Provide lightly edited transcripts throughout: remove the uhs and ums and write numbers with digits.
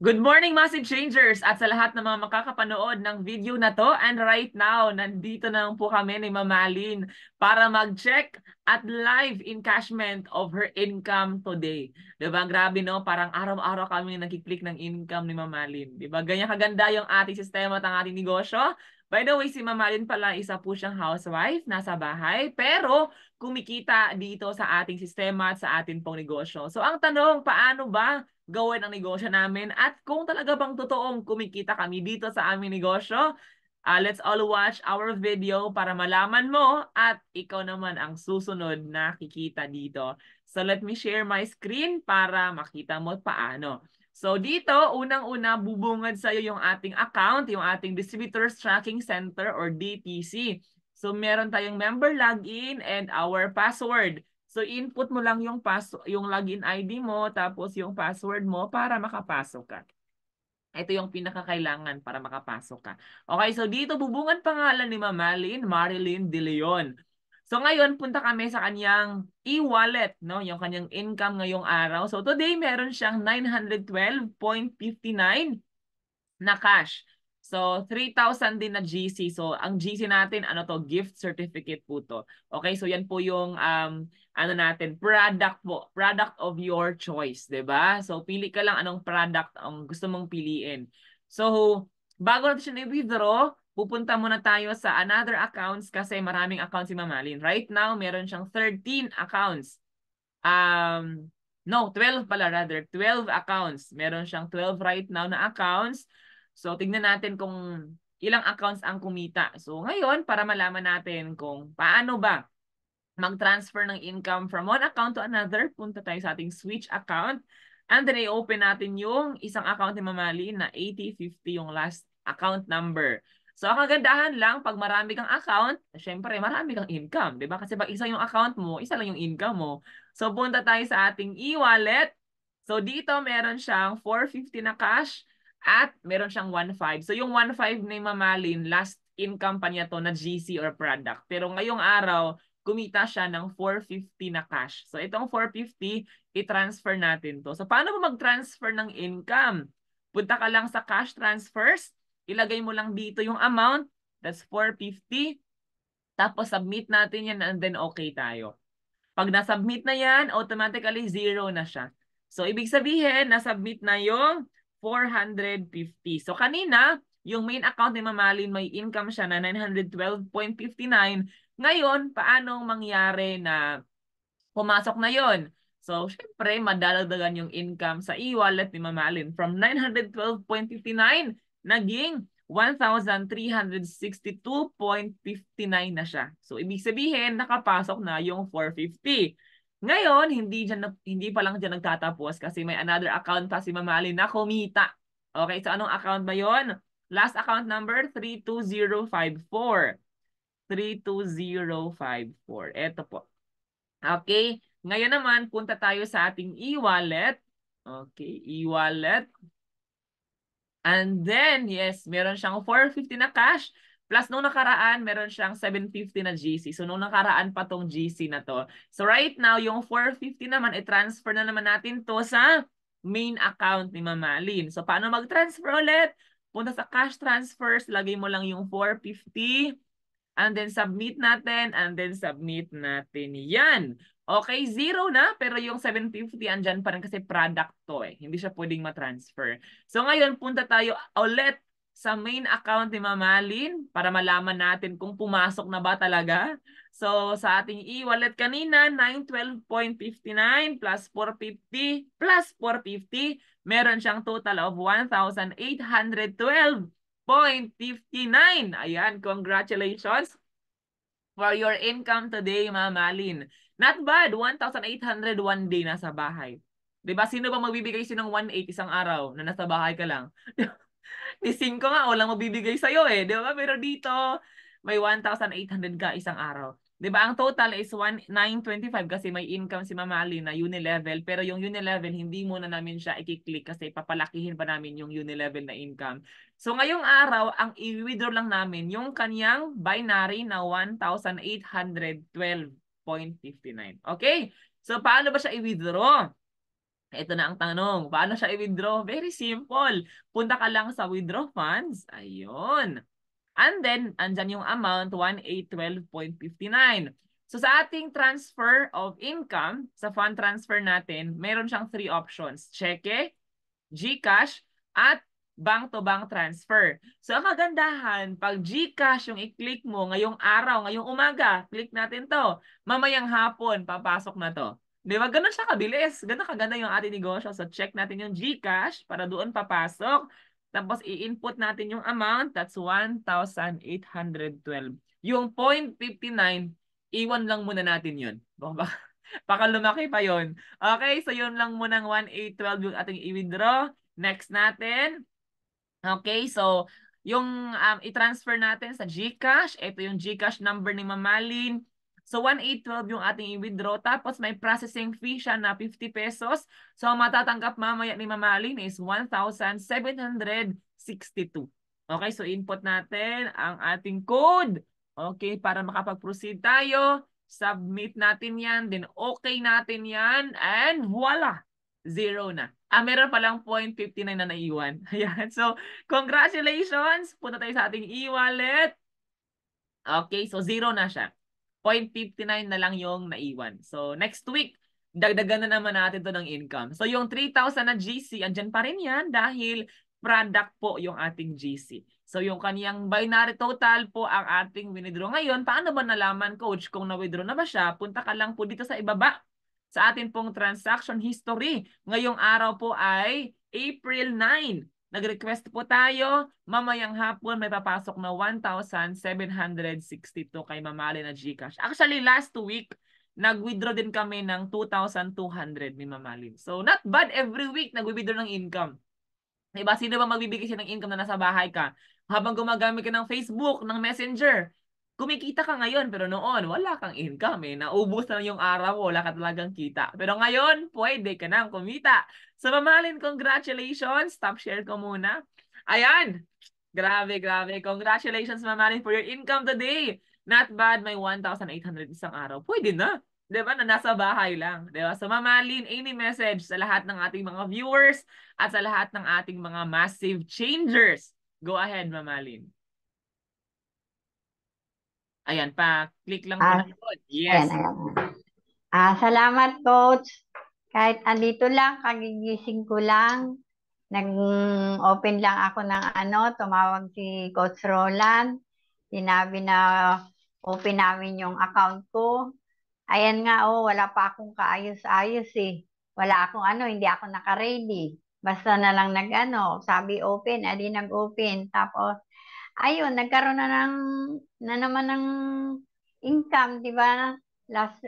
Good morning, Massive Changers! At sa lahat ng mga makakapanood ng video na to, and right now, nandito na po kami ni Mamalin para mag-check at live encashment of her income today. Diba? Grabe no? Parang araw-araw kami nakiklik ng income ni Mamalin. Diba? Ganyan kaganda yung ating sistema at ang ating negosyo. By the way, si Mamalin pala isa po siyang housewife, nasa bahay, pero kumikita dito sa ating sistema at sa ating pong negosyo. So ang tanong, paano ba gawin ang negosyo namin at kung talaga bang totoong kumikita kami dito sa aming negosyo, let's all watch our video para malaman mo at ikaw naman ang susunod na kikita dito. So let me share my screen para makita mo paano. So dito, unang-una bubungad sa iyo yung ating account, yung ating Distributors Tracking Center or DTC. So meron tayong member login and our password. So input mo lang yung login ID mo tapos yung password mo para makapasok ka. Ito yung pinakakailangan para makapasok ka. Okay, so dito bubungan pangalan ni Marilyn De Leon. So ngayon punta kami sa kanyang e-wallet, no? Yung kanyang income ngayong araw. So today meron siyang 912.59 na cash. So, 3,000 din na GC. So, ang GC natin, ano to, gift certificate po to. Okay, so yan po yung, ano natin, product po. Product of your choice, 'di ba? So, pili ka lang anong product ang gusto mong piliin. So, bago natin siya i-withdraw, pupunta muna tayo sa another accounts kasi maraming accounts si Mamalin. Right now, meron siyang 13 accounts. No, 12 pala rather. 12 accounts. Meron siyang 12 right now na accounts. So, tignan natin kung ilang accounts ang kumita. So, ngayon, para malaman natin kung paano ba mag-transfer ng income from one account to another, punta tayo sa ating switch account. And then, i-open natin yung isang account ni Mamali na 8050 yung last account number. So, ang kagandahan lang, pag marami kang account, syempre, marami kang income. Diba? Kasi pag isa yung account mo, isa lang yung income mo. So, punta tayo sa ating e-wallet. So, dito meron siyang 450 na cash at meron siyang 1.5. So, yung 1.5 ni Mamalin, last income pa niya to na GC or product. Pero ngayong araw, kumita siya ng 450 na cash. So, itong 450, i-transfer natin to. So, paano mo mag-transfer ng income? Punta ka lang sa cash transfers, ilagay mo lang dito yung amount, that's 450, tapos submit natin yan and then okay tayo. Pag na-submit na yan, automatically zero na siya. So, ibig sabihin, na-submit na yung 450. So, kanina, yung main account ni Mamalin, may income siya na 912.59. Ngayon, paano mangyari na pumasok na yon? So, syempre, madadagdagan yung income sa e-wallet ni Mamalin. From 912.59, naging 1,362.59 na siya. So, ibig sabihin, nakapasok na yung 450. Ngayon, hindi pa lang dyan nagtatapos kasi may another account pa si Mamalin na kumita. Okay, so anong account ba yon? Last account number, 32054. 32054. Ito po. Okay. Ngayon naman, punta tayo sa ating e-wallet. Okay, e-wallet. And then, yes, meron siyang 450 na cash. Plus, nung nakaraan, meron siyang 750 na GC. So, nung nakaraan pa tong GC na to. So, right now, yung 450 naman, i-transfer na naman natin to sa main account ni Mamalin. So, paano mag-transfer ulit? Punta sa cash transfers, lagay mo lang yung 450. And then submit natin, and then submit natin yan. Okay, zero na, pero yung 750 andyan pa rin kasi product to eh. Hindi siya pwedeng matransfer. So ngayon, punta tayo ulit sa main account ni Mamalin para malaman natin kung pumasok na ba talaga. So sa ating e-wallet kanina, 912.59 plus 450 plus 450, meron siyang total of 1,812.59. Ayan, congratulations for your income today, Mamalin. Not bad, 1,800 one day nasa bahay. 'Di ba? Sino ba magbibigay ng 1,800 isang araw na nasa bahay ka lang? Ni 5 nga, walang magbibigay sa'yo eh. 'Di ba? Pero dito, may 1,800 ka isang araw. 'Di ba? Ang total is 1,925 kasi may income si Mamali na unilevel. Pero yung unilevel, hindi muna namin siya i-click kasi papalakihin pa namin yung unilevel na income. So ngayong araw, ang i-withdraw lang namin yung kanyang binary na 1,812.59. Okay? So paano ba siya i-withdraw? Ito na ang tanong, paano siya i-withdraw? Very simple. Punta ka lang sa withdraw funds. Ayun. And then, andyan yung amount, 1,812.59. So sa ating transfer of income, sa fund transfer natin, meron siyang 3 options. Cheque, GCash, at bank-to-bank transfer. So ang kagandahan, pag GCash yung i-click mo ngayong araw, ngayong umaga, click natin to. Mamayang hapon, papasok na to. Di ba? Ganun siya kabilis. Ganun kaganda yung ating negosyo. So check natin yung GCash para doon papasok. Tapos i-input natin yung amount. That's 1,812. Yung 0.59, iwan lang muna natin yun. Baka lumaki pa yun. Okay, so yun lang muna ng 1,812 yung ating i-withdraw. Next natin. Okay, so yung i-transfer natin sa GCash, ito yung GCash number ni Mamalin. So 1,812 yung ating i-withdraw, tapos may processing fee siya na 50 pesos. So matatanggap mamaya ni Mamalin is 1,762. Okay, so input natin ang ating code. Okay, para makapag-proceed tayo. Submit natin yan, then okay natin yan, and voila! Zero na. Meron palang 0.59 na naiwan. Ayan. So, congratulations! Punta tayo sa ating e-wallet. Okay, so zero na siya. 0.59 na lang yung naiwan. So, next week, dagdagan na naman natin to ng income. So, yung 3,000 na GC, andyan pa rin yan dahil product po yung ating GC. So, yung kaniyang binary total po ang ating withdraw ngayon. Paano ba nalaman, coach, kung na-withdraw na ba siya? Punta ka lang po dito sa ibaba sa atin pong transaction history. Ngayong araw po ay April 9. Nag-request po tayo. Mamayang hapon may papasok na 1,762 kay Mamali na GCash. Actually, last week, nag-withdraw din kami ng 2,200 ni Mamalin. So, not bad every week nag-withdraw ng income. Diba? Sino ba magbibigay siya ng income na nasa bahay ka? Habang gumagamit ka ng Facebook, ng Messenger, kumikita ka ngayon, pero noon, wala kang income eh. Naubos na yung araw, wala ka talagang kita. Pero ngayon, pwede ka nang kumita. So, Mamalin, congratulations. Stop share ko muna. Ayan. Grabe, grabe. Congratulations, Mamalin, for your income today. Not bad, may 1,800 isang araw. Pwede na. 'Di ba? Na nasa bahay lang. 'Di ba? So, Mamalin, any message sa lahat ng ating mga viewers at sa lahat ng ating mga massive changers? Go ahead, Mamalin. Ayan pa, click lang po Ah, ng code. Yes. ayan, ayan. Salamat, Coach. Kahit andito lang, kagigising ko lang, nag-open lang ako ng tumawag si Coach Roland. Sinabi na open namin yung account ko. Ayan nga, wala pa akong kaayos-ayos eh. Wala akong hindi ako naka-ready. Basta na lang sabi open, adi nag-open. Tapos, ayun, nagkaroon na naman ng income, di ba? Last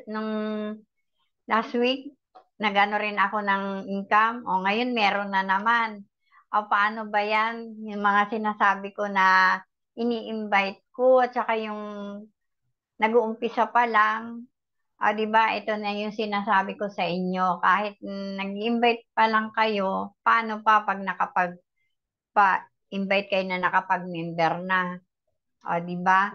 week, nagano rin ako ng income. O ngayon, meron na naman. O paano ba yan? Yung mga sinasabi ko na ini-invite ko at saka yung nag-uumpisa pa lang. O di ba, ito na yung sinasabi ko sa inyo. Kahit nag-invite pa lang kayo, paano pa pag invite kayo na nakapag-member na? O di ba?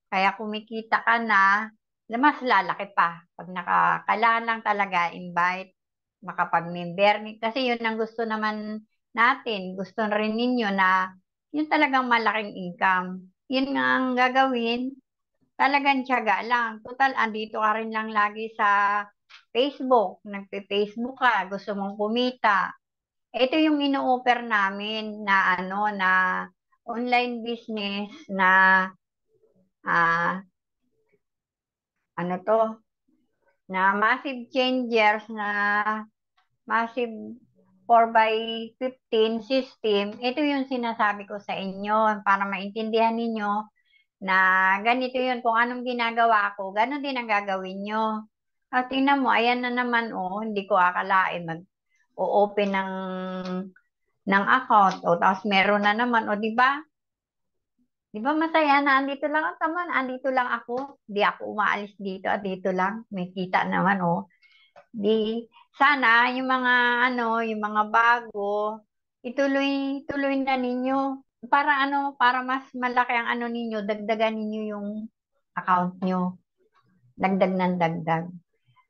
Kaya kumikita ka na, mas lalaki pa. Pag nakakailangan lang talaga, invite, makapag-member. Kasi yun ang gusto naman natin. Gusto rin ninyo na yun talagang malaking income. Yun nga ang gagawin. Talagang tiyaga lang. Total, andito ka rin lang lagi sa Facebook. Nagpe-Facebook ka. Gusto mong kumita. Ito yung ino-offer namin na na online business na ah, ano to, na massive changers na massive 4 by 15 system. Ito yung sinasabi ko sa inyo para maintindihan ninyo na ganito yun. Kung anong ginagawa ko, ganun din ang gagawin nyo. At tingnan mo, ayan na naman, hindi ko akalain mag-open ng account. Tapos meron na naman, di ba? Di ba masaya na andito lang ang taman, andito lang ako. Di ako umaalis dito at dito lang. May kita naman, Di sana yung mga yung mga bago, ituloy-tuloy na ninyo para para mas malaki ang ninyo, dagdagan ninyo yung account nyo. Dagdag ng dagdag.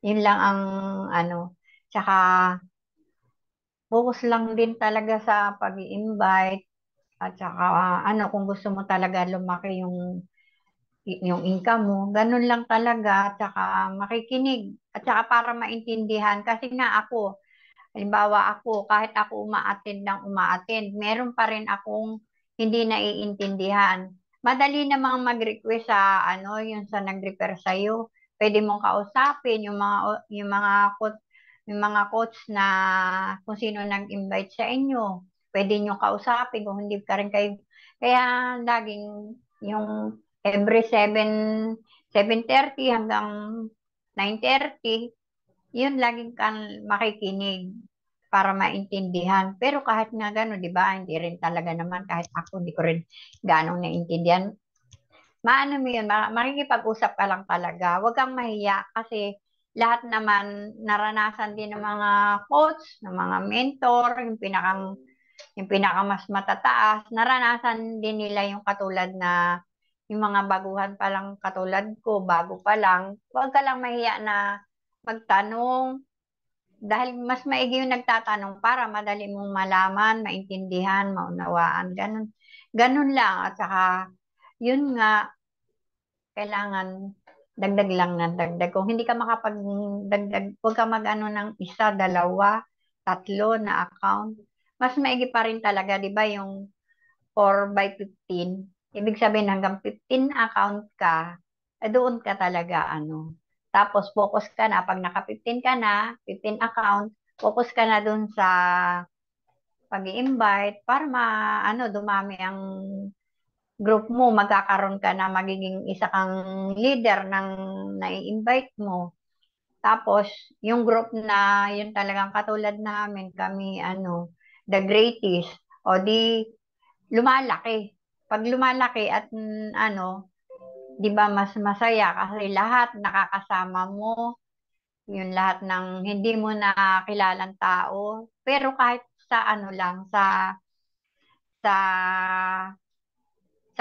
Yun lang ang tsaka focus lang din talaga sa pag-i-invite at saka kung gusto mo talaga lumaki yung income mo, ganun lang talaga at saka makikinig at saka para maintindihan kasi nga ako, halimbawa ako, kahit ako umaattend, meron pa rin akong hindi naiintindihan. Madali namang mag-request sa yung sa nag-refer sa'yo. Pwede mong kausapin yung mga coach na kung sino nag-invite sa inyo. Pwede nyo kausapin kung hindi ka rin kayo. Kaya laging yung every 7:30 hanggang 9:30, yun laging kang makikinig para maintindihan. Pero kahit nga gano'n, di ba, hindi rin talaga naman, kahit ako, hindi ko rin ganong naintindihan. Maano mo yun, makikipag-usap ka lang talaga. Huwag kang mahiya kasi lahat naman naranasan din ng mga coach, ng mga mentor, yung pinaka mas matataas, naranasan din nila yung katulad na yung mga baguhan pa lang katulad ko, bago pa lang. Huwag ka lang mahiya na magtanong dahil mas maigi yung nagtatanong para madali mong malaman, maintindihan, maunawaan, ganun. Ganun lang. At saka, yun nga, kailangan dagdag lang na dagdag. Kung hindi ka makapagdagdag, huwag ka mag-ano ng isa, dalawa, tatlo na account. Mas maigi pa rin talaga, di ba, yung 4 by 15. Ibig sabihin hanggang 15 account ka, doon ka talaga Tapos focus ka na, pag naka 15 ka na, 15 account, focus ka na doon sa pag-i-invite para dumami ang group mo, magkakaroon ka na magiging isa kang leader ng nai-invite mo. Tapos, yung group na yun talagang katulad namin, kami the greatest, o di lumalaki. Pag lumalaki at 'di ba mas masaya kasi lahat nakakasama mo, yung lahat ng hindi mo na kilalang tao, pero kahit sa lang sa sa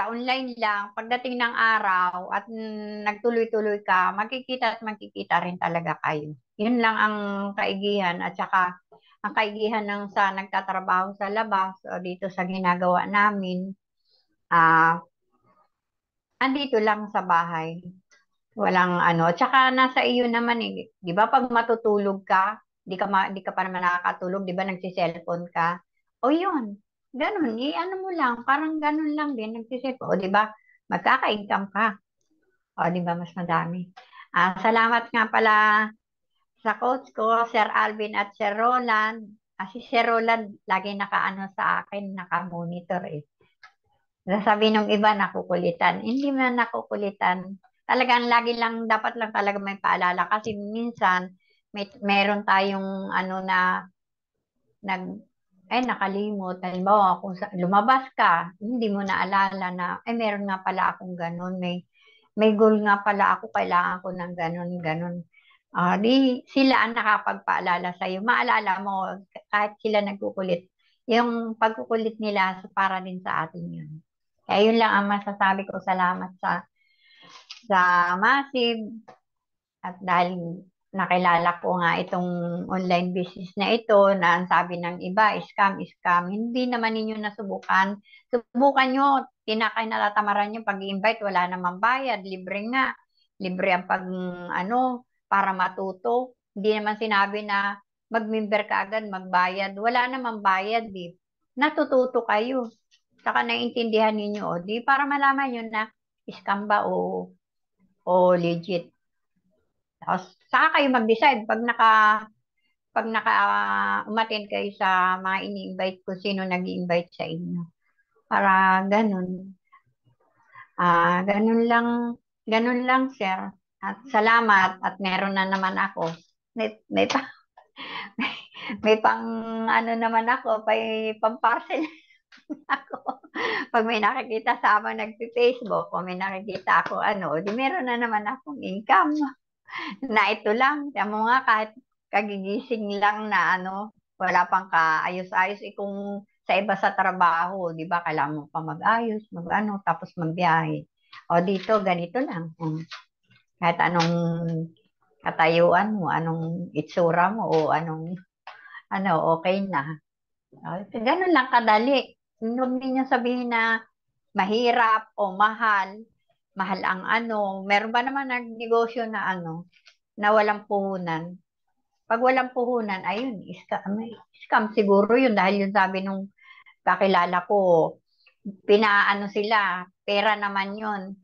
online lang, pagdating ng araw at nagtuloy-tuloy ka, makikita at makikita rin talaga kayo. Yun lang ang kaigihan at saka ang kaigihan ng sa nagtatrabaho sa labas o dito sa ginagawa namin, ah andito lang sa bahay. Walang tsaka nasa iyo naman eh. 'Di ba pag matutulog ka, di ka pa naman nakakatulog, 'di ba nagsi-cellphone ka? O yun, ganun, ano mo lang, parang ganun lang din, nagsi-cellphone. O 'di ba, magkaka-income ka. O 'di ba, mas madami. Salamat nga pala sa coach ko, Sir Alvin at Sir Roland. Si Sir Roland, lagi nakaano sa akin, naka-monitor eh. Sabi nung iba, nakukulitan. Hindi man nakukulitan. Talagang lagi lang, dapat lang talaga may paalala. Kasi minsan, meron tayong nag, nakalimot. Halimbawa, kung lumabas ka, hindi mo naalala na, meron nga pala akong ganun. May goal nga pala ako, kailangan ko ng ganun, ganun. Di sila ang nakapagpaalala sa'yo. Maalala mo, kahit sila nagkukulit, yung pagkukulit nila, para din sa atin yun. Kaya yun lang ang masasabi ko. Salamat sa Massive. At dahil nakilala ko nga itong online business na ito, na ang sabi ng iba, scam, scam, hindi naman ninyo nasubukan. Subukan nyo, tinakay-natatamaran nyo pag-invite, wala namang bayad, libre nga. Libre ang para matuto. Hindi naman sinabi na mag-member ka agad, magbayad. Wala namang bayad, di. Natututo kayo. Saka naiintindihan ninyo, di para malaman nyo na scam ba o legit. Tapos, saka kayo mag-decide pag naka umattend kayo sa mga ini-invite ko, sino nag-invite sa inyo. Para ganun. Ganun lang, sir. At salamat at meron na naman ako. May pa, may pang naman ako, may pang-parcel ako. Pag may nakikita sa amin nagpi-Facebook, o may nakikita ako di meron na naman akong income. Na ito lang, kaya mo nga kahit kagigising lang na wala pang kaayos-ayos, kung sa iba sa trabaho, di ba, kailangan mo pa mag-ayos, tapos magbiyahe. O dito, ganito lang. Kahit anong katayuan mo, anong itsura mo, o okay na. Ganun lang kadali. Huwag ninyo sabihin na mahirap o mahal. Mahal ang meron ba naman nagnegosyo na na walang puhunan? Pag walang puhunan, ayun, scam siguro yun dahil yun sabi nung kakilala ko, sila, pera naman yun,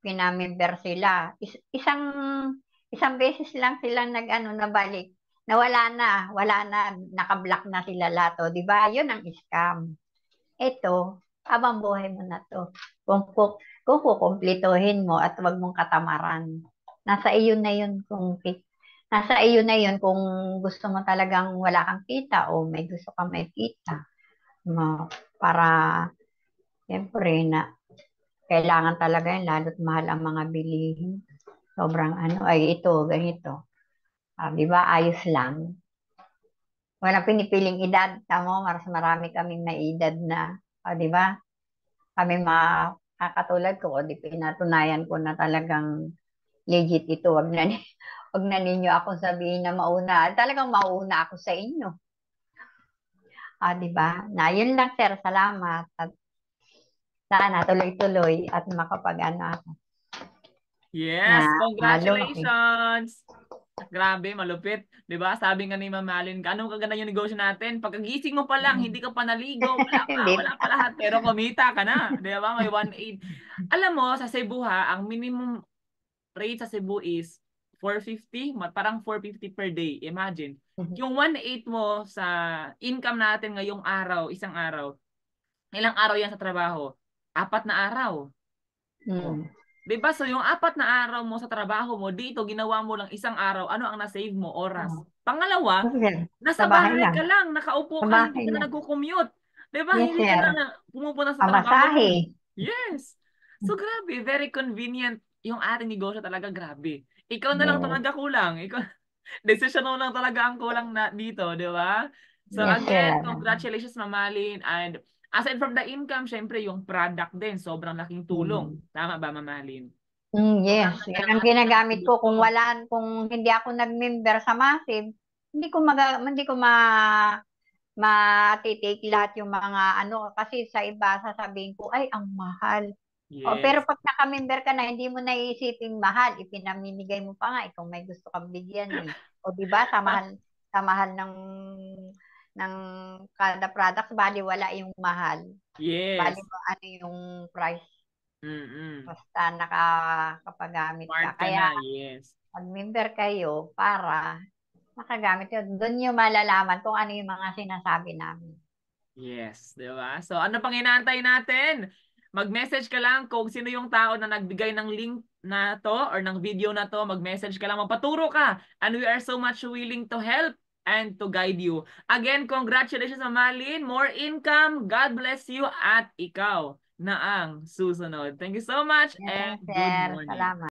pinamember sila. Isang beses lang silang nabalik, na wala na, nakablock na sila lahat, o, di ba? Yun ang scam. Ito, habang buhay mo na to. Kung kukumplituhin mo at wag mong katamaran. Nasa iyo na yun nasa iyo na yun kung gusto mo talagang wala kang kita o may gusto kang may kita. Para, siyempre, na kailangan talaga yun, lalo't mahal ang mga bilihin. Sobrang ay ito, ganito. Di ba, ayos lang. Walang pinipiling edad. Tamo, marami kaming na edad na. Di ba? Kami mga katulad ko, di pinatunayan ko na talagang legit ito. Wag na ninyo ako sabihin na mauna. Talagang mauna ako sa inyo. Di ba? Na, yun lang, sir. Salamat. At sana tuloy-tuloy at ako na Yes, lumaki. congratulations! Grabe, malupit. 'Di ba? Sabi nga ni Ma'am Malin, anong kaganda yung negosyo natin? Pagkagising mo pa lang, hindi ka pa naligo, Hindi wala pa pa. lahat, pero kumita ka na. 'Di ba? May 1.8. Alam mo, sa Cebu ha, ang minimum rate sa Cebu is 450, parang 450 per day. Imagine. Yung 1.8 mo sa income natin ngayong araw, isang araw, ilang araw yan sa trabaho? 4 na araw. Oh. Hmm. 'Di ba? So yung 4 na araw mo sa trabaho mo, dito ginawa mo lang isang araw, ano ang na-save mo? Oras. Oh. Pangalawa, Sir. Sa nasa bahay bahay ka lang. lang, nakaupo Sa ka, hindi bahay ka na lang. nagko-commute. 'Di ba? Yes, Hindi ka sir. na pumupunta sa trabaho mo. Pamasahe. Yes. So grabe, very convenient yung ating negosyo talaga, grabe. Ikaw na lang Yes. talaga kulang. Ikaw, decision mo lang talaga ang kulang na dito, 'di ba? So Yes, again, sir. congratulations Mamalin, and aside from the income, syempre yung product din, sobrang laking tulong. Hmm. Tama ba, Mamalin? Yes, Sobrang ganda yan ng ang ating ginagamit ko. produkto. Kung hindi ako nag-member sa Massive, hindi ko matitake lahat yung mga kasi sa iba sasabihin ko, ay, ang mahal. Pero Yes. pag naka-member ka na, hindi mo naiisipin mahal, ipinamimigay mo pa nga, kung may gusto kang bigyan eh. O, di ba, sa mahal ng kada product, bali wala yung mahal. Bali Yes. mo yung price, Mm-mm. basta nakakapagamit ka. Smart ka Kaya na, yes. mag-member kayo para makagamit yun. Doon nyo malalaman kung ano yung mga sinasabi namin. Yes, 'di ba? So ano pang inaantay natin? Mag-message ka lang kung sino yung tao na nagbigay ng link na to or ng video na to, mag-message ka lang, magpaturo ka. And we are so much willing to help and to guide you. Again, congratulations Mamalin, more income, God bless you, at ikaw na ang susunod. Thank you so much and Yes, good sir. morning. Salamat.